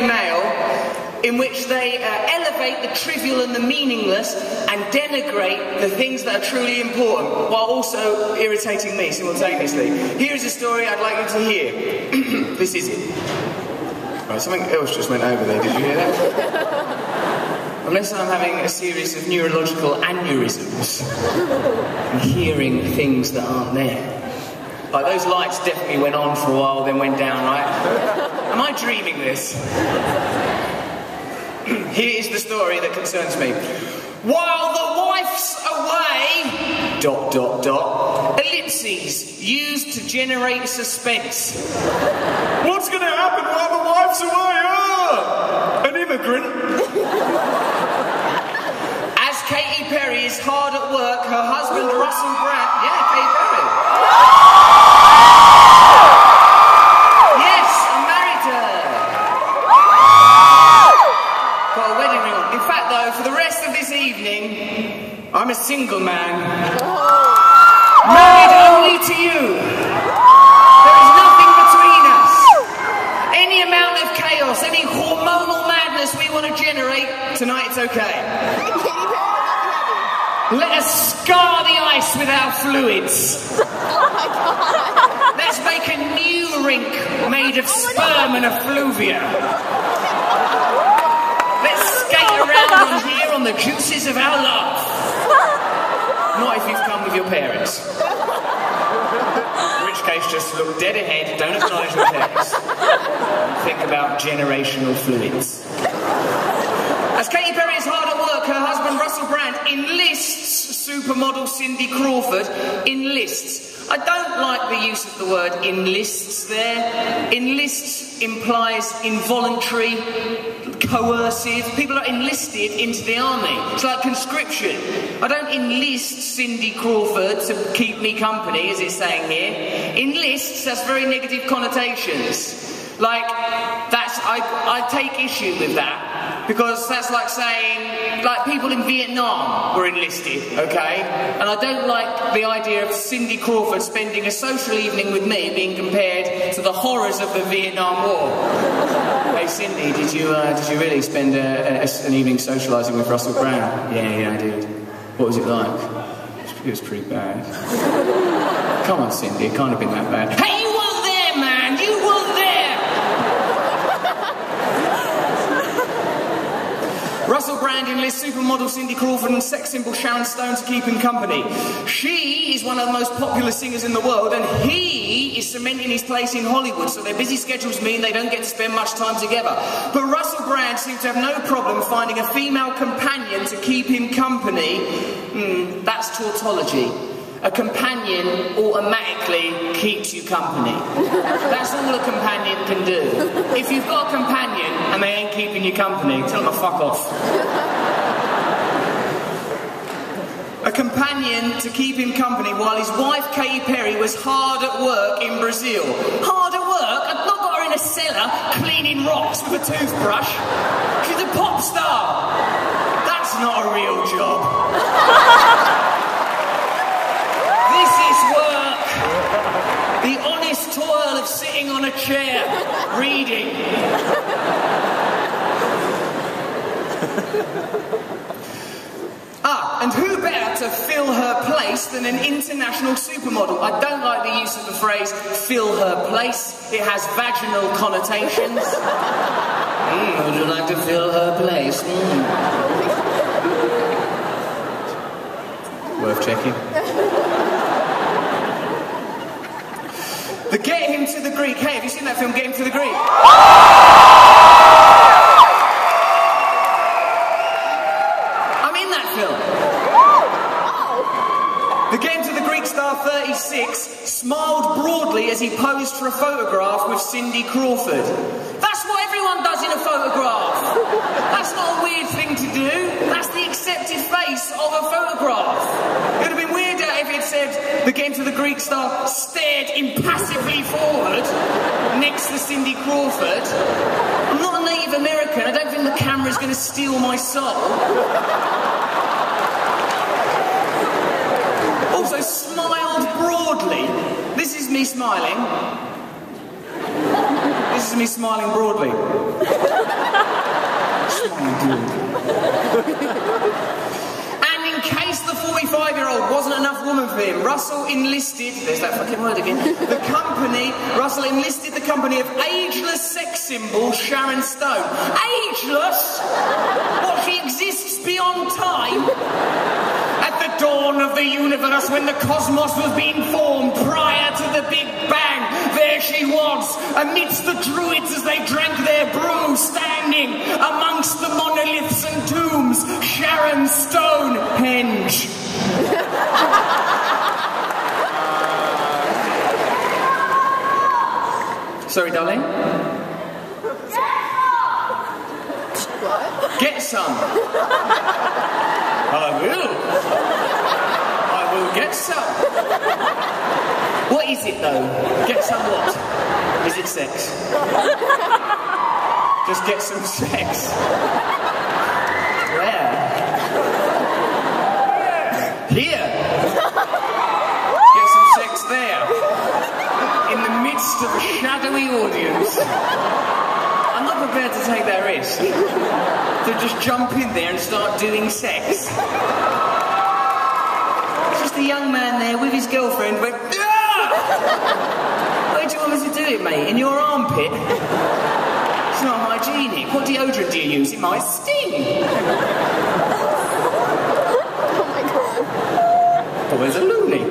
Mail, in which they elevate the trivial and the meaningless and denigrate the things that are truly important, while also irritating me simultaneously. Here is a story I'd like you to hear. This is it. Right, something else just went over there, did you hear that? Unless I'm having a series of neurological aneurysms and hearing things that aren't there. Like, those lights definitely went on for a while, then went down, right? Am I dreaming this? Here is the story that concerns me. While the wife's away... ... ellipses used to generate suspense. What's going to happen while the wife's away? Oh, an immigrant. As Katy Perry is hard at work, her husband Russell Brand... Yeah, Katy Perry. Yes, I'm married to her. Got a wedding ring on. In fact, though, for the rest of this evening, I'm a single man. Married only to you. There is nothing between us. Any amount of chaos, any hormonal madness we want to generate, tonight it's okay. Let us scar the ice with our fluids. Let's make a new rink made of sperm and effluvia. Let's skate around on here on the juices of our love. Not if you've come with your parents. In which case, just look dead ahead, don't acknowledge your parents. Think about generational fluids. As Katy Perry is hard at work, her husband Russell Brand enlists supermodel Cindy Crawford. Enlists. I don't like the use of the word enlists there. Enlists implies involuntary, coercive. People are enlisted into the army. It's like conscription. I don't enlist Cindy Crawford to keep me company, as it's saying here. Enlists has very negative connotations. Like, I take issue with that. Because that's like saying, like, people in Vietnam were enlisted, okay? And I don't like the idea of Cindy Crawford spending a social evening with me being compared to the horrors of the Vietnam War. Hey, Cindy, did you really spend an evening socialising with Russell Brand? Yeah, I did. What was it like? It was pretty bad. Come on, Cindy, it can't have been that bad. Hey, you weren't there, man! You weren't there! Russell Brand enlists supermodel Cindy Crawford and sex symbol Sharon Stone to keep him company. She is one of the most popular singers in the world, and he is cementing his place in Hollywood, so their busy schedules mean they don't get to spend much time together. But Russell Brand seems to have no problem finding a female companion to keep him company. That's tautology. A companion automatically keeps you company. That's all a companion can do. If you've got a companion and they ain't keeping you company, tell them to fuck off. A companion to keep him company while his wife Katy Perry was hard at work in Brazil. Hard at work? I've not got her in a cellar cleaning rocks with a toothbrush. She's a pop star. That's not a real job. Work. The honest toil of sitting on a chair, reading. And who better to fill her place than an international supermodel? I don't like the use of the phrase, fill her place. It has vaginal connotations. Would you like to fill her place? Worth checking. The Get Him to the Greek. Hey, have you seen that film, Get Him to the Greek? I'm in that film. The Get Him to the Greek star 36 smiled broadly as he posed for a photograph with Cindy Crawford. That's what everyone does in a photograph. That's not a weird thing to do. That's the accepted face of a photograph. It would have been weirder if it said the Get Him to the Greek star stared impassively forward next to Cindy Crawford. I'm not a Native American. I don't think the camera's going to steal my soul. Also smiled broadly. This is me smiling. This is me smiling broadly. And in case the 45-year-old wasn't enough woman for him, Russell enlisted, there's that fucking word again, Russell enlisted the company of ageless sex symbol Sharon Stone. Ageless? What, she exists beyond time? At the dawn of the universe, when the cosmos was being formed prior to the Big Bang, there she was, amidst the druids as they drank their brew, standing amongst the monoliths and tombs, Sharon Stonehenge. Sorry, darling? What? Get some. I will get some. What is it though? Get some what? Is it sex? Just get some sex. Where? Here. Get some sex there. In the midst of a shadowy audience. I'm not prepared to take that risk. To just jump in there and start doing sex. It's just a young man there with his girlfriend went, ah! Where do you want me to do it, mate? In your armpit? It's not hygienic. What deodorant do you use? It might sting. Oh my god. But where's a loony?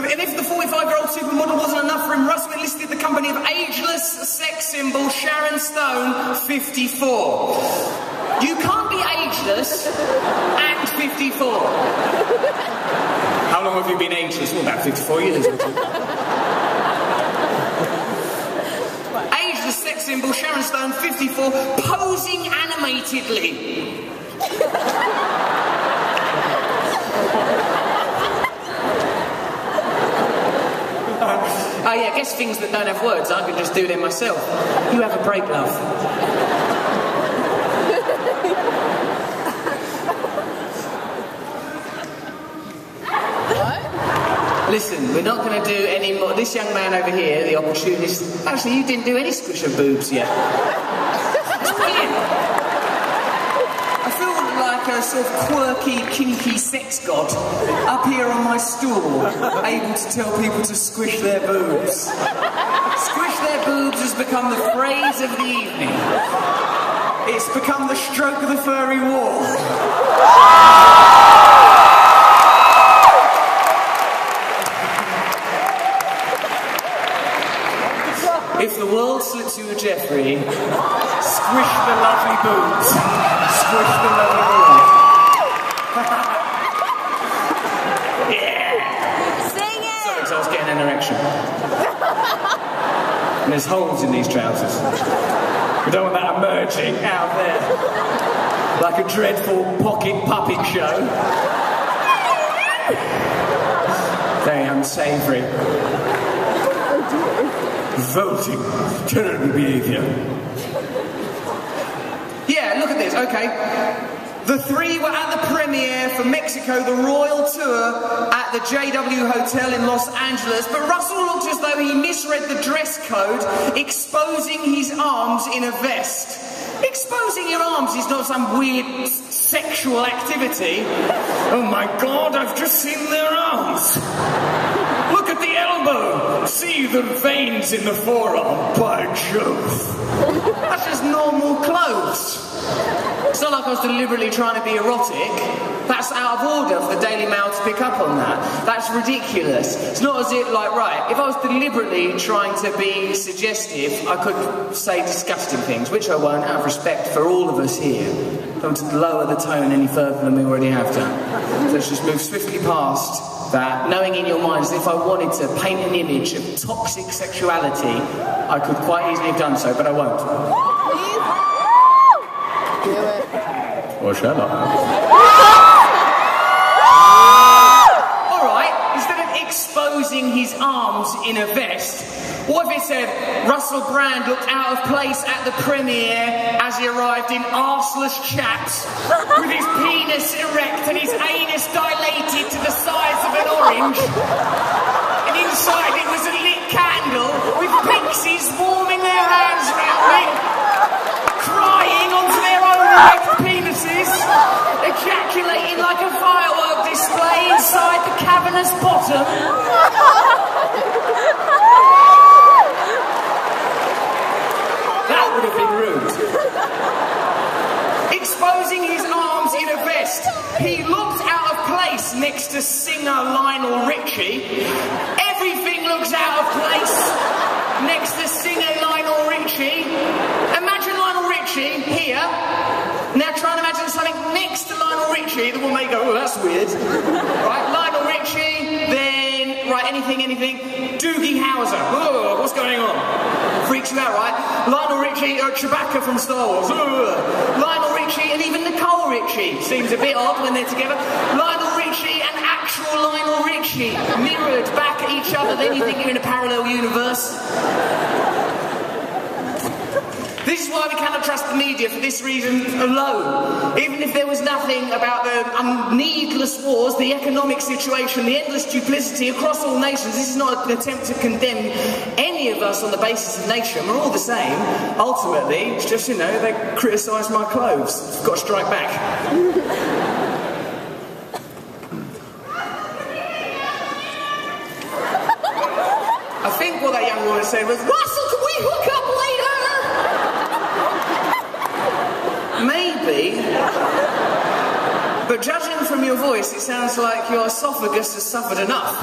And if the 45-year-old supermodel wasn't enough for him, Russell enlisted the company of ageless sex symbol Sharon Stone, 54. You can't be ageless and 54. How long have you been ageless? Well, about 54 years. Ageless sex symbol Sharon Stone, 54, posing animatedly. Oh yeah, I guess things that don't have words, I can just do them myself. You have a break, love. What? Listen, we're not going to do any more. This young man over here, the opportunist. Actually, you didn't do any squish of boobs yet. That's brilliant. I feel like a sort of quirky, kinky sex god up here on my stool, able to tell people to squish their boobs. Squish their boobs has become the phrase of the evening. It's become the stroke of the furry wall. If the world slips you a Jeffrey, squish the lovely boobs. Squish the lovely boobs. Yeah! Sing it! Sorry, because I was getting an erection. And there's holes in these trousers. We don't want that emerging out there. Like a dreadful pocket puppet show. Very unsavoury. Voting. Terrible behaviour. Yeah, look at this, okay. The three were at the premiere for Mexico, the Royal Tour at the JW Hotel in Los Angeles, but Russell looked as though he misread the dress code, exposing his arms in a vest. Exposing your arms is not some weird sexual activity. Oh my God, I've just seen their arms. Look at the elbow. See the veins in the forearm. By Jove. That's just normal clothes. It's not like I was deliberately trying to be erotic. That's out of order for the Daily Mail to pick up on that. That's ridiculous. It's not as if, like, right, if I was deliberately trying to be suggestive, I could say disgusting things, which I won't, out of respect for all of us here. Don't want to lower the tone any further than we already have done. So let's just move swiftly past that, knowing in your minds that if I wanted to paint an image of toxic sexuality, I could quite easily have done so, but I won't. Do it. Or shall I? Alright, instead of exposing his arms in a vest, what if it said, Russell Brand looked out of place at the premiere as he arrived in arseless chaps, with his penis erect and his anus dilated to the size of an orange, and inside it was a lit candle with pixies warming their hands round me. bottom. That would have been rude. Exposing his arms in a vest, he looked out of place next to singer Lionel Richie. Everything looks out of place next to singer Lionel Richie. Imagine Lionel Richie here. Now try and imagine something next to Lionel Richie that will make you go, oh, that's weird. Right, Lionel Richie, then, right, anything. Doogie Howser. Oh, what's going on? Freaks you out, right? Lionel Richie, Chewbacca from Star Wars. Lionel Richie and even Nicole Richie. Seems a bit odd when they're together. Lionel Richie and actual Lionel Richie mirrored back at each other. Then you think you're in a parallel universe. This is why we cannot trust the media for this reason alone. Even if there was nothing about the needless wars, the economic situation, the endless duplicity across all nations, this is not an attempt to condemn any of us on the basis of nation. We're all the same. Ultimately, it's just, you know, they criticise my clothes. I've got to strike back. I think what that young woman said was, Russell, can we hook up later? Maybe, but judging from your voice, it sounds like your esophagus has suffered enough.